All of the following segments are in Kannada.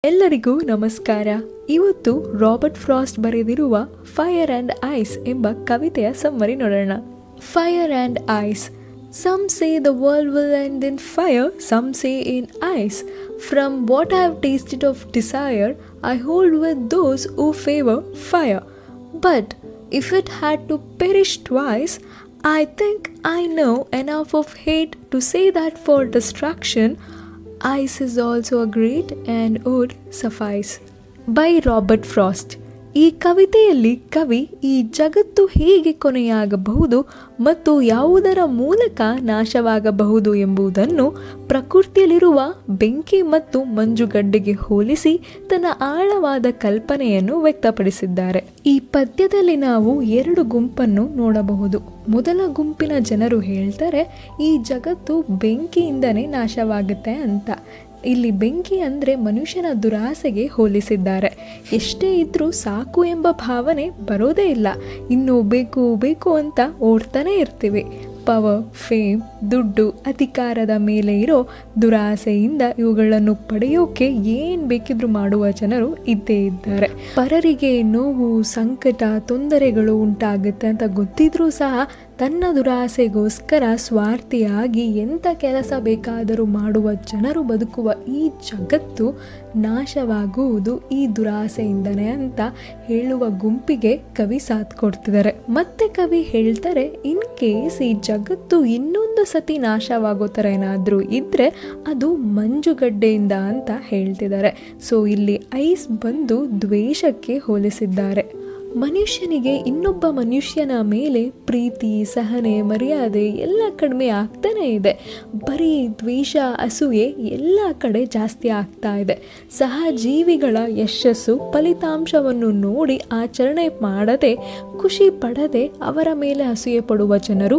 ಎಲ್ಲರಿಗೂ ನಮಸ್ಕಾರ. ಇವತ್ತು ರಾಬರ್ಟ್ ಫ್ರಾಸ್ಟ್ ಬರೆದಿರುವ ಫೈರ್ ಆ್ಯಂಡ್ ಐಸ್ ಎಂಬ ಕವಿತೆಯ ಸಮ್ಮರಿ ನೋಡೋಣ. Fire and ice. Some say the world will end in fire, some say in ice. From what I have tasted of desire, I hold with those who favor fire. But if it had to perish twice, I think I know enough of hate to say that for destruction, ice is also a great and would suffice. By Robert frost. ಈ ಕವಿತೆಯಲ್ಲಿ ಕವಿ ಈ ಜಗತ್ತು ಹೇಗೆ ಕೊನೆಯಾಗಬಹುದು ಮತ್ತು ಯಾವುದರ ಮೂಲಕ ನಾಶವಾಗಬಹುದು ಎಂಬುದನ್ನು ಪ್ರಕೃತಿಯಲ್ಲಿರುವ ಬೆಂಕಿ ಮತ್ತು ಮಂಜುಗಡ್ಡೆಗೆ ಹೋಲಿಸಿ ತನ್ನ ಆಳವಾದ ಕಲ್ಪನೆಯನ್ನು ವ್ಯಕ್ತಪಡಿಸಿದ್ದಾರೆ. ಈ ಪದ್ಯದಲ್ಲಿ ನಾವು ಎರಡು ಗುಂಪನ್ನು ನೋಡಬಹುದು. ಮೊದಲ ಗುಂಪಿನ ಜನರು ಹೇಳ್ತಾರೆ ಈ ಜಗತ್ತು ಬೆಂಕಿಯಿಂದನೇ ನಾಶವಾಗುತ್ತೆ ಅಂತ. ಇಲ್ಲಿ ಬೆಂಕಿ ಅಂದರೆ ಮನುಷ್ಯನ ದುರಾಸೆಗೆ ಹೋಲಿಸಿದ್ದಾರೆ. ಎಷ್ಟೇ ಇದ್ರೂ ಸಾಕು ಎಂಬ ಭಾವನೆ ಬರೋದೇ ಇಲ್ಲ. ಇನ್ನೂ ಬೇಕು ಬೇಕು ಅಂತ ಓಡ್ತಾನೆ ಇರ್ತೀವಿ. ಪವರ್, ಫೇಮ್, ದುಡ್ಡು, ಅಧಿಕಾರದ ಮೇಲೆ ಇರೋ ದುರಾಸೆಯಿಂದ ಇವುಗಳನ್ನು ಪಡೆಯೋಕೆ ಏನು ಬೇಕಿದ್ರೂ ಮಾಡುವ ಜನರು ಇದ್ದೇ ಇದ್ದಾರೆ. ಪರರಿಗೆ ನೋವು, ಸಂಕಟ, ತೊಂದರೆಗಳು ಉಂಟಾಗುತ್ತೆ ಅಂತ ಗೊತ್ತಿದ್ರೂ ಸಹ ತನ್ನ ದುರಾಸೆಗೋಸ್ಕರ ಸ್ವಾರ್ಥಿಯಾಗಿ ಎಂಥ ಕೆಲಸ ಬೇಕಾದರೂ ಮಾಡುವ ಜನರು ಬದುಕುವ ಈ ಜಗತ್ತು ನಾಶವಾಗುವುದು ಈ ದುರಾಸೆಯಿಂದನೇ ಅಂತ ಹೇಳುವ ಗುಂಪಿಗೆ ಕವಿ ಸಾಥ್ ಕೊಡ್ತಿದ್ದಾರೆ. ಮತ್ತೆ ಕವಿ ಹೇಳ್ತಾರೆ, ಇನ್ ಕೇಸ್ ಈ ಜಗತ್ತು ಇನ್ನೊಂದು ಸತಿ ನಾಶವಾಗೋ ಥರ ಏನಾದರೂ ಇದ್ದರೆ ಅದು ಮಂಜುಗಡ್ಡೆಯಿಂದ ಅಂತ ಹೇಳ್ತಿದ್ದಾರೆ. ಸೊ ಇಲ್ಲಿ ಐಸ್ ಬಂದು ದ್ವೇಷಕ್ಕೆ ಹೋಲಿಸಿದ್ದಾರೆ. ಮನುಷ್ಯನಿಗೆ ಇನ್ನೊಬ್ಬ ಮನುಷ್ಯನ ಮೇಲೆ ಪ್ರೀತಿ, ಸಹನೆ, ಮರ್ಯಾದೆ ಎಲ್ಲ ಕಡಿಮೆ ಆಗ್ತಾನೇ ಇದೆ. ಬರೀ ದ್ವೇಷ, ಅಸೂಯೆ ಎಲ್ಲ ಕಡೆ ಜಾಸ್ತಿ ಆಗ್ತಾ ಇದೆ. ಸಹಜೀವಿಗಳ ಯಶಸ್ಸು, ಫಲಿತಾಂಶವನ್ನು ನೋಡಿ ಆಚರಣೆ ಮಾಡದೆ, ಖುಷಿ ಪಡದೆ ಅವರ ಮೇಲೆ ಅಸೂಯೆ ಪಡುವ ಜನರು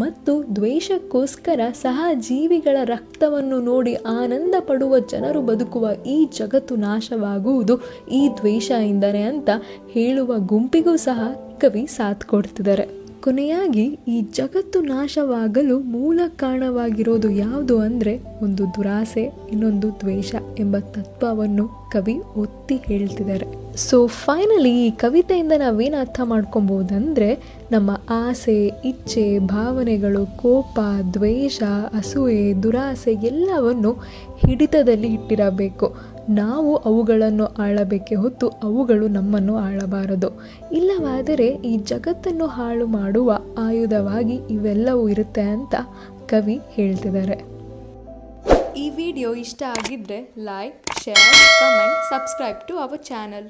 ಮತ್ತು ದ್ವೇಷಕ್ಕೋಸ್ಕರ ಸಹಜೀವಿಗಳ ರಕ್ತವನ್ನು ನೋಡಿ ಆನಂದ ಪಡುವ ಜನರು ಬದುಕುವ ಈ ಜಗತ್ತು ನಾಶವಾಗುವುದು ಈ ದ್ವೇಷದಿಂದನೇ ಅಂತ ಹೇಳುವ ಗುಂಪಿಗೂ ಸಹ ಕವಿ ಸಾಥ್ ಕೊಡ್ತಿದ್ದಾರೆ. ಕೊನೆಯಾಗಿ ಈ ಜಗತ್ತು ನಾಶವಾಗಲು ಮೂಲ ಕಾರಣವಾಗಿರೋದು ಯಾವುದು ಅಂದರೆ ಒಂದು ದುರಾಸೆ, ಇನ್ನೊಂದು ದ್ವೇಷ ಎಂಬ ತತ್ವವನ್ನು ಕವಿ ಒತ್ತಿ ಹೇಳ್ತಿದ್ದಾರೆ. ಸೊ ಫೈನಲಿ ಈ ಕವಿತೆಯಿಂದ ನಾವೇನು ಅರ್ಥ ಮಾಡ್ಕೊಬೋದಂದರೆ, ನಮ್ಮ ಆಸೆ, ಇಚ್ಛೆ, ಭಾವನೆಗಳು, ಕೋಪ, ದ್ವೇಷ, ಅಸೂಯೆ, ದುರಾಸೆ ಎಲ್ಲವನ್ನು ಹಿಡಿತದಲ್ಲಿ ಇಟ್ಟಿರಬೇಕು. ನಾವು ಅವುಗಳನ್ನು ಆಳಬೇಕೆ ಹೊತ್ತು ಅವುಗಳು ನಮ್ಮನ್ನು ಆಳಬಾರದು. ಇಲ್ಲವಾದರೆ ಈ ಜಗತ್ತನ್ನು ಹಾಳು ಮಾಡುವ ಆಯುಧವಾಗಿ ಇವೆಲ್ಲವೂ ಇರುತ್ತೆ ಅಂತ ಕವಿ ಹೇಳ್ತಿದ್ದಾರೆ. ಈ ವಿಡಿಯೋ ಇಷ್ಟ ಆಗಿದ್ದರೆ like, share, comment, subscribe to our channel.